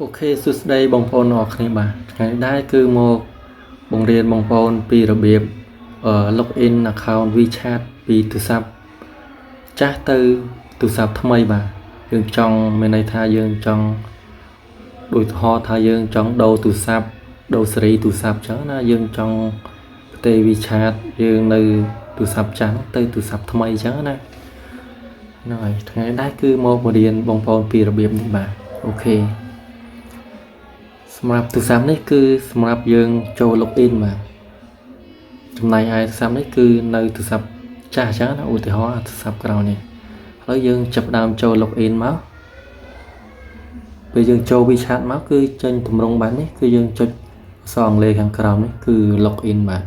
អូខេសួស្តីបងប្អូនអរគ្នាបាទថ្ងៃនេះគឺមកបង្រៀនបងប្អូនពីរបៀបlogin account WeChat ពីទូរស័ព្ទចាស់ទៅទូរស័ព្ទថ្មីបាទយើងចង់មានន័យថាយើងចង់ដូចឧទាហរណ៍ថាយើងចង់ដូរទូរស័ព្ទដូរស៊េរីទូរស័ព្ទអញ្ចឹងណាយើងចង់ផ្ទេរ WeChat យើងនៅទូរស័ព្ទចាស់ទៅទូរស័ព្ទថ្មីអញ្ចឹងណាហ្នឹងហើយថ្ងៃនេះគឺមកបង្រៀនបងប្អូនពីរបៀបនេះបាទអូខេសម្រាប់ទូរស័ព្ទនេះគឺសម្រាប់យើងចូល login បាទចំណែកឯទូរស័ព្ទនេះគឺនៅទូរស័ព្ទចាស់អញ្ចឹងណាឧទាហរណ៍ទូរស័ព្ទក្រោយនេះហើយយើងចាប់ដើមចូល login មកពេលយើងចូល WeChat មកគឺចេញទម្រង់បែបនេះគឺយើងចុចអក្សរអង់គ្លេសខាងក្រោមនេះគឺ login បាទ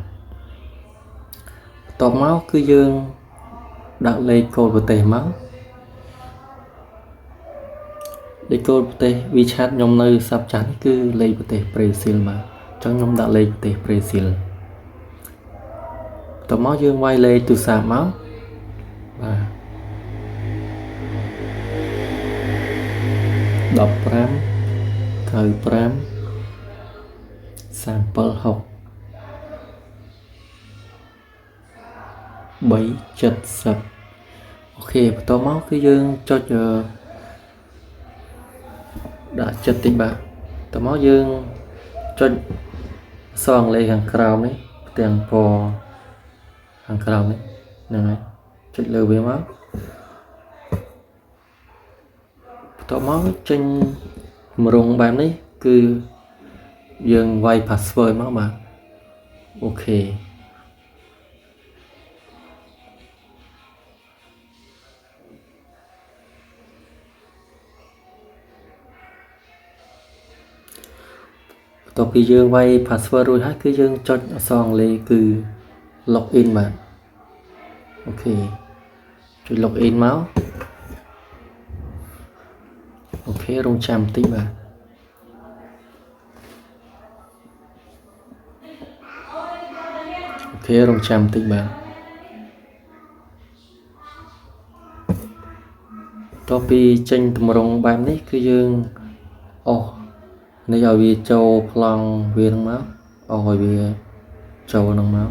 បន្ទាប់មកគឺយើងដាក់លេខកូដប្រទេសមកលេខកូដប្រទេស WeChat ខ្ញុំនៅស័ព្ទចាស់នេះគឺលេខប្រទេសប្រេស៊ីលបាទអញ្ចឹងខ្ញុំដាក់លេខប្រទេសប្រេស៊ីលបន្ទាប់មកយើងវាយលេខទូរស័ព្ទមកបាទ15 95 370 អូខេបន្ទាប់មកគឺយើងចុចដាក់ចិត្តតិចបាទបន្ទាប់មកយើងចុចអក្សរអង់គ្លេសខាងក្រោមនេះទាំងពណ៌ខាងក្រោមនេះហ្នឹងហើយចុចលើវាមកបន្ទាប់មកចេញទម្រង់បែបនេះគឺយើងវាយ password មកបាទអូខេបន្ទាប់ពីយើងវាយ password រួចហើយគឺយើងចុចអក្សរអង់គ្លេសគឺ login បាទអូខេចុច login មកអូខេរងចាំបន្តិចបាទអូខេរងចាំបន្តិចបាទបន្ទាប់ពីចេញទម្រង់បែបនេះគឺយើងអូនេះឲ្យវាចូលប្លង់វានឹងមកឲ្យវាចូលនឹងមក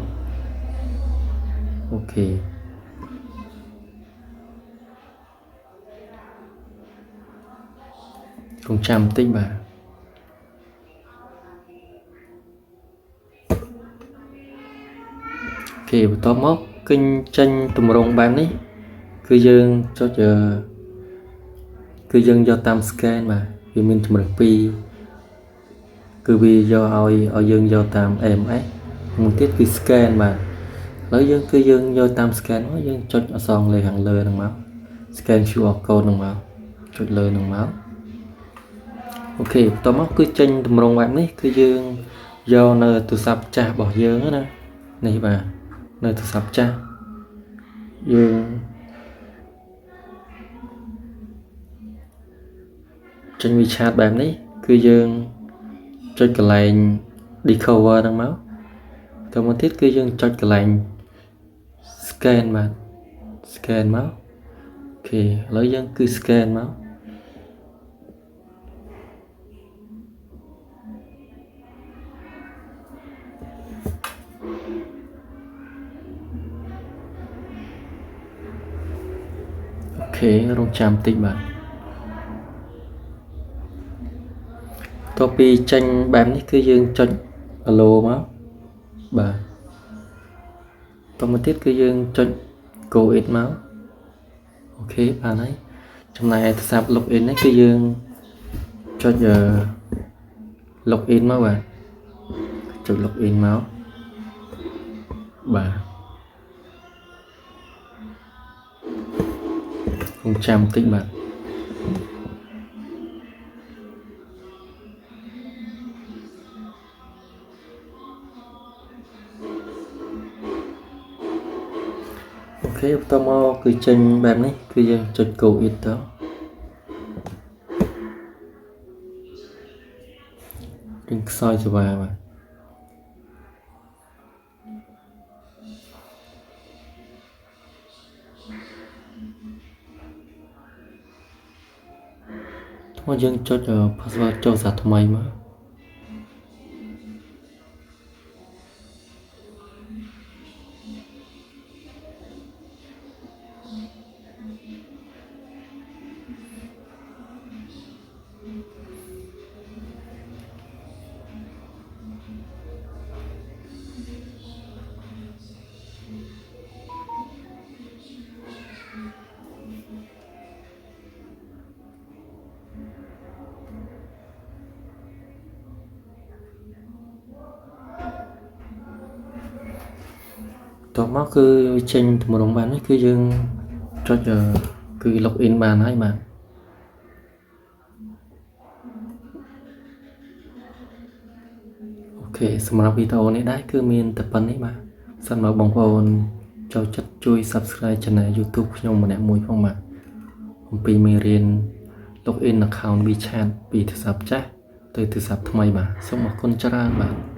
អូខេរងចាំបន្តិចបាទអូខេបន្ទាប់មកគិញចេញទម្រង់បែបនេះគឺយើងចុចគឺយើងយកតាម scan បាទវាមានជំរើស2គឺវាយកឲ្យយើងយកតាម AMS មួយទៀតគឺ scan បាទឥឡូវយើងយកតាម scan មកយើងចុចអក្សរអង់គ្លេសខាងលើហ្នឹងមក scan QR code ហ្នឹងមកចុចលើហ្នឹងមកអូខេបន្ទាប់មកគឺចេញទម្រង់បែបនេះគឺយើងយកនៅទូរស័ព្ទចាស់របស់យើងណានេះបាទនៅទូរស័ព្ទចាស់យើងចេញ WeChat បែបនេះគឺយើងចុចកន្លែង discover ហ្នឹងមកទៅមកទៀតគឺយើងចុចកន្លែង scan បាទ scan មកអូខេឥឡូវយើងគឺ scan មកអូខេរងចាំបន្តិចបាទតទៅពីចេញបែបនេះគឺយើងចុច allow មកបាទតមកទៀតគឺយើងចុច go it មកអូខេបានហើយចំណែកទូរស័ព្ទ login នេះគឺយើងចុចlogin មកបាទចុច login មកបាទរងចាំបន្តិចបាទអូខេបន្ទាប់មកគឺចេញបែបនេះគឺយើងចុច go it ទៅយើងខ្សោយសេវាបាទ មកយើងចុច password ចូលសារថ្មីមកតោះមកគឺចេញតម្រងបាននេះគឺយើងចុចគឺ login បានហើយបាទអូខេសម្រាប់វីដេអូនេះដែរគឺមានតែប៉ុណ្្នេះបាទសិនមកបងប្អូនចូលចិត្តជួយ Subscribe Channel YouTube ខ្ញុំម្នាក់មួយផងបាទអំពីមេរៀន login account WeChat ពីទូរស័ព្ទចាស់ទៅទូរស័ព្ទថ្មីបាទសូមអរគុណច្រើនបាទ